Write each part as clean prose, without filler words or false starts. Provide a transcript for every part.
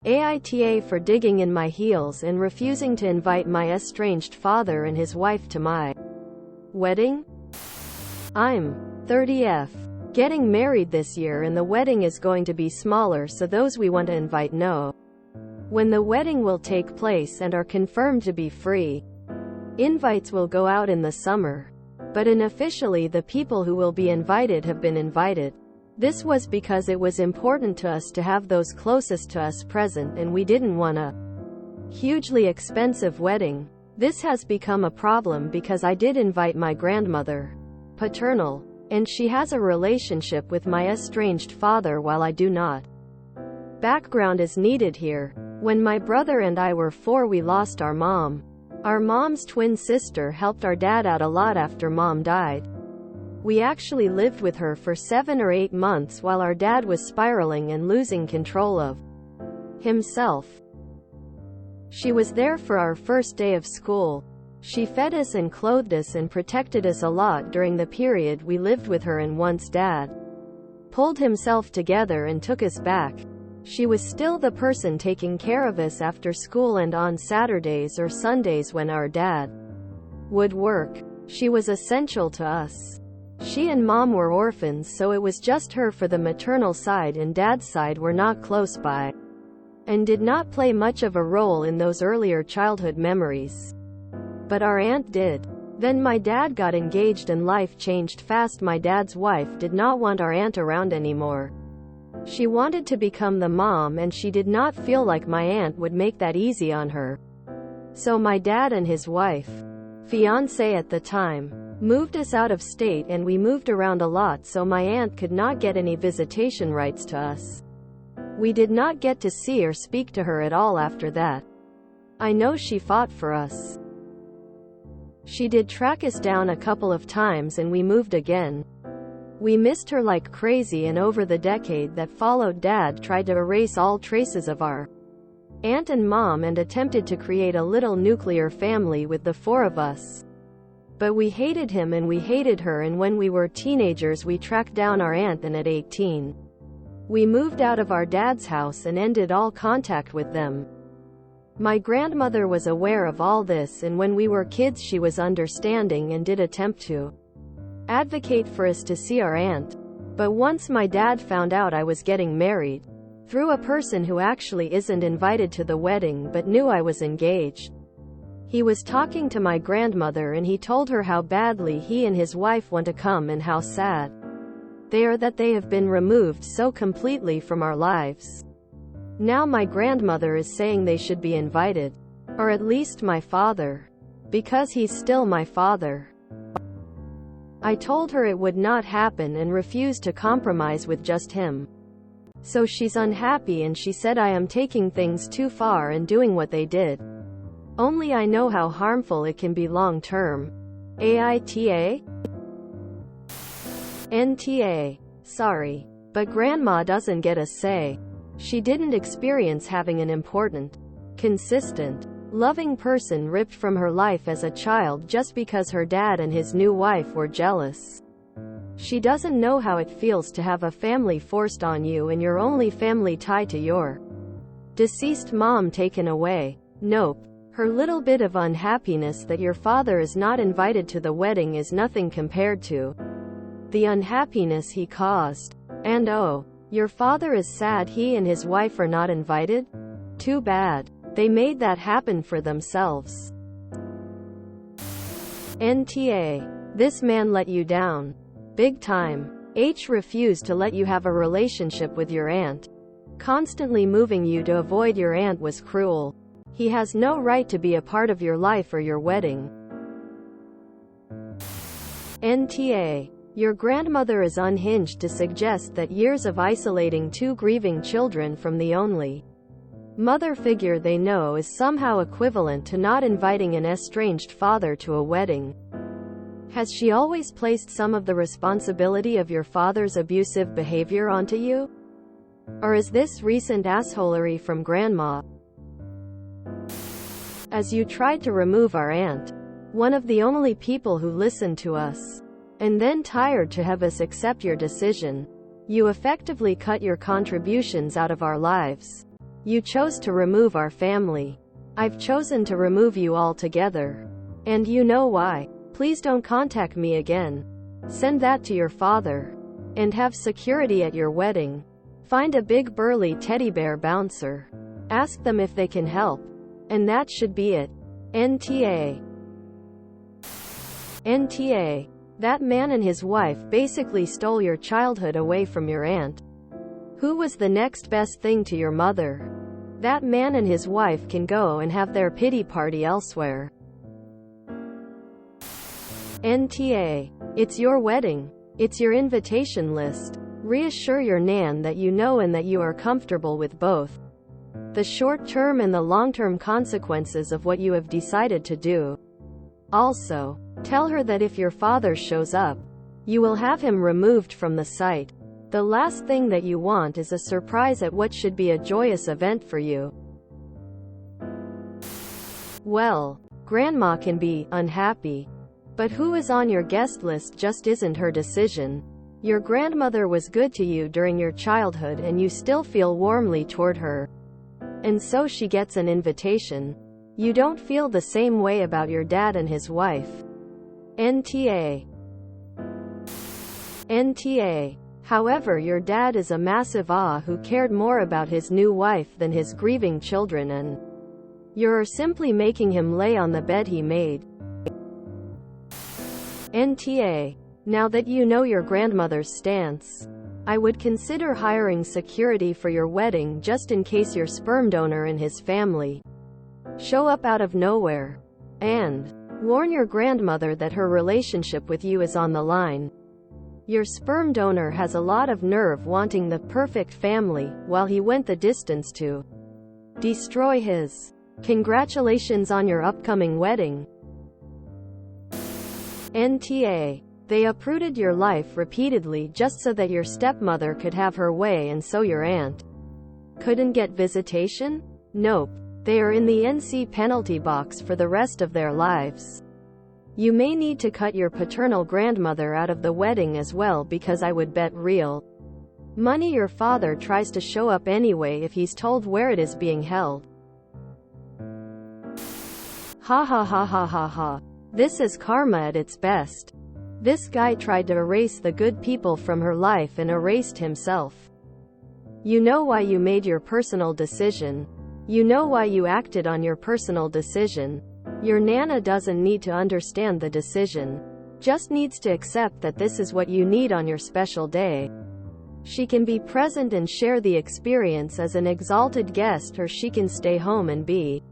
AITA for digging in my heels and refusing to invite my estranged father and his wife to my wedding? I'm 30F. Getting married this year and the wedding is going to be smaller, so those we want to invite know when the wedding will take place and are confirmed to be free. Invites will go out in the summer. But unofficially the people who will be invited have been invited. This was because it was important to us to have those closest to us present, and we didn't want a hugely expensive wedding. This has become a problem because I did invite my grandmother, paternal, and she has a relationship with my estranged father while I do not. Background is needed here. When my brother and I were 4, we lost our mom. Our mom's twin sister helped our dad out a lot after mom died. We actually lived with her for 7 or 8 months while our dad was spiraling and losing control of himself. She was there for our first day of school. She fed us and clothed us and protected us a lot during the period we lived with her, and once dad pulled himself together and took us back, she was still the person taking care of us after school and on Saturdays or Sundays when our dad would work. She was essential to us. She and mom were orphans, so it was just her for the maternal side, and dad's side were not close by and did not play much of a role in those earlier childhood memories. But our aunt did. Then my dad got engaged and life changed fast. My dad's wife did not want our aunt around anymore. She wanted to become the mom, and she did not feel like my aunt would make that easy on her. So my dad and his wife, fiancé at the time, moved us out of state, and we moved around a lot, so my aunt could not get any visitation rights to us. We did not get to see or speak to her at all after that. I know she fought for us. She did track us down a couple of times and we moved again. We missed her like crazy, and over the decade that followed, dad tried to erase all traces of our aunt and mom and attempted to create a little nuclear family with the 4 of us. But we hated him and we hated her, and when we were teenagers we tracked down our aunt, and at 18, we moved out of our dad's house and ended all contact with them. My grandmother was aware of all this, and when we were kids she was understanding and did attempt to advocate for us to see our aunt. But once my dad found out I was getting married, through a person who actually isn't invited to the wedding but knew I was engaged, he was talking to my grandmother and he told her how badly he and his wife want to come and how sad they are that they have been removed so completely from our lives. Now my grandmother is saying they should be invited. Or at least my father. Because he's still my father. I told her it would not happen and refused to compromise with just him. So she's unhappy, and she said I am taking things too far and doing what they did. Only I know how harmful it can be long term. AITA? NTA. Sorry. But grandma doesn't get a say. She didn't experience having an important, consistent, loving person ripped from her life as a child just because her dad and his new wife were jealous. She doesn't know how it feels to have a family forced on you and your only family tie to your deceased mom taken away. Nope. Her little bit of unhappiness that your father is not invited to the wedding is nothing compared to the unhappiness he caused. And oh, your father is sad he and his wife are not invited? Too bad. They made that happen for themselves. NTA. This man let you down. Big time. H refused to let you have a relationship with your aunt. Constantly moving you to avoid your aunt was cruel. He has no right to be a part of your life or your wedding. NTA. Your grandmother is unhinged to suggest that years of isolating 2 grieving children from the only mother figure they know is somehow equivalent to not inviting an estranged father to a wedding. Has she always placed some of the responsibility of your father's abusive behavior onto you? Or is this recent assholery from grandma? As you tried to remove our aunt, one of the only people who listened to us, and then tired to have us accept your decision, you effectively cut your contributions out of our lives. You chose to remove our family. I've chosen to remove you altogether. And you know why. Please don't contact me again. Send that to your father. And have security at your wedding. Find a big burly teddy bear bouncer. Ask them if they can help. And that should be it. NTA. NTA. That man and his wife basically stole your childhood away from your aunt. Who was the next best thing to your mother? That man and his wife can go and have their pity party elsewhere. NTA. It's your wedding. It's your invitation list. Reassure your nan that you know and that you are comfortable with both the short-term and the long-term consequences of what you have decided to do. Also, tell her that if your father shows up, you will have him removed from the site. The last thing that you want is a surprise at what should be a joyous event for you. Well, Grandma can be unhappy. But who is on your guest list just isn't her decision. Your grandmother was good to you during your childhood and you still feel warmly toward her. And so she gets an invitation. You don't feel the same way about your dad and his wife. NTA. NTA. However, your dad is a massive who cared more about his new wife than his grieving children, and you're simply making him lay on the bed he made. NTA. Now that you know your grandmother's stance, I would consider hiring security for your wedding just in case your sperm donor and his family show up out of nowhere. And warn your grandmother that her relationship with you is on the line. Your sperm donor has a lot of nerve wanting the perfect family, while he went the distance to destroy his. Congratulations on your upcoming wedding. NTA. They uprooted your life repeatedly just so that your stepmother could have her way and so your aunt couldn't get visitation? Nope. They are in the NC penalty box for the rest of their lives. You may need to cut your paternal grandmother out of the wedding as well, because I would bet real money your father tries to show up anyway if he's told where it is being held. Ha ha ha ha ha ha. This is karma at its best. This guy tried to erase the good people from her life and erased himself. You know why you made your personal decision. You know why you acted on your personal decision. Your Nana doesn't need to understand the decision. Just needs to accept that this is what you need on your special day. She can be present and share the experience as an exalted guest, or she can stay home and be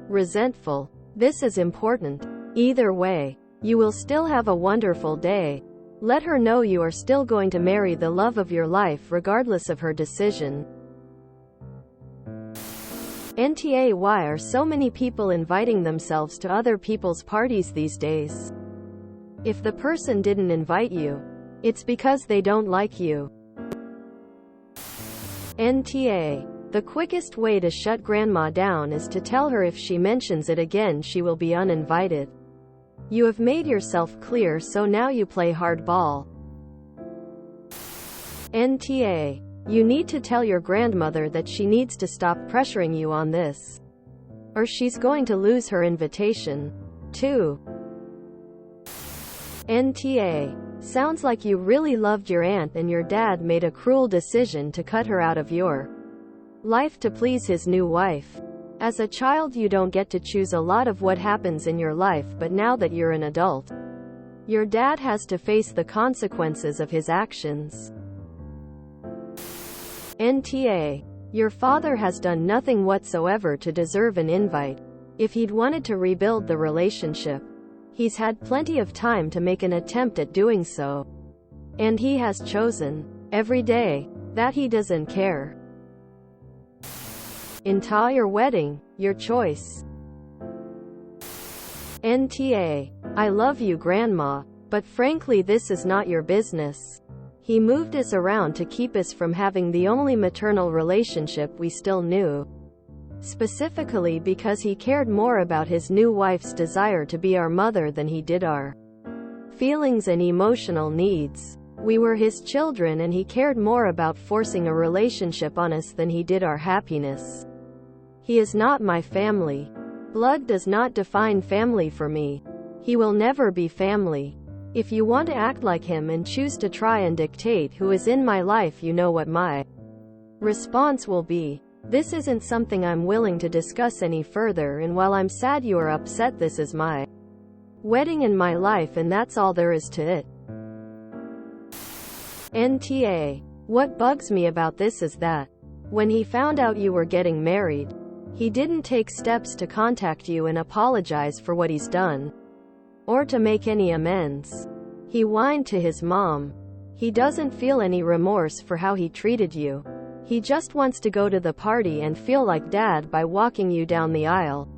resentful. This is important. Either way, you will still have a wonderful day. Let her know you are still going to marry the love of your life regardless of her decision. NTA. Why are so many people inviting themselves to other people's parties these days? If the person didn't invite you, it's because they don't like you. NTA. The quickest way to shut Grandma down is to tell her if she mentions it again she will be uninvited. You have made yourself clear, so now you play hardball. NTA. You need to tell your grandmother that she needs to stop pressuring you on this, or she's going to lose her invitation. 2. NTA. Sounds like you really loved your aunt and your dad made a cruel decision to cut her out of your life to please his new wife. As a child, you don't get to choose a lot of what happens in your life, but now that you're an adult, your dad has to face the consequences of his actions. NTA. Your father has done nothing whatsoever to deserve an invite. If he'd wanted to rebuild the relationship, he's had plenty of time to make an attempt at doing so. And he has chosen, every day, that he doesn't care. Entire wedding, your choice. NTA. I love you, Grandma, but frankly this is not your business. He moved us around to keep us from having the only maternal relationship we still knew. Specifically because he cared more about his new wife's desire to be our mother than he did our feelings and emotional needs. We were his children and he cared more about forcing a relationship on us than he did our happiness. He is not my family. Blood does not define family for me. He will never be family. If you want to act like him and choose to try and dictate who is in my life, you know what my response will be. This isn't something I'm willing to discuss any further, and while I'm sad you are upset, this is my wedding and my life, and that's all there is to it. NTA. What bugs me about this is that when he found out you were getting married, he didn't take steps to contact you and apologize for what he's done, or to make any amends. He whined to his mom. He doesn't feel any remorse for how he treated you. He just wants to go to the party and feel like dad by walking you down the aisle.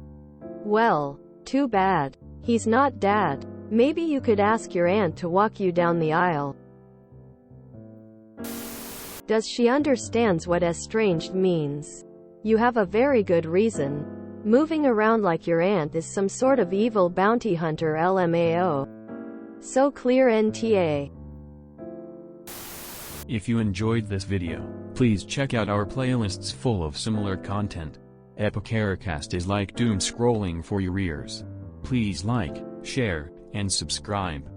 Well, too bad. He's not dad. Maybe you could ask your aunt to walk you down the aisle. Does she understands what estranged means? You have a very good reason. Moving around like your aunt is some sort of evil bounty hunter, LMAO. So clear, NTA. If you enjoyed this video, please check out our playlists full of similar content. AmITheAsshole is like doom scrolling for your ears. Please like, share, and subscribe.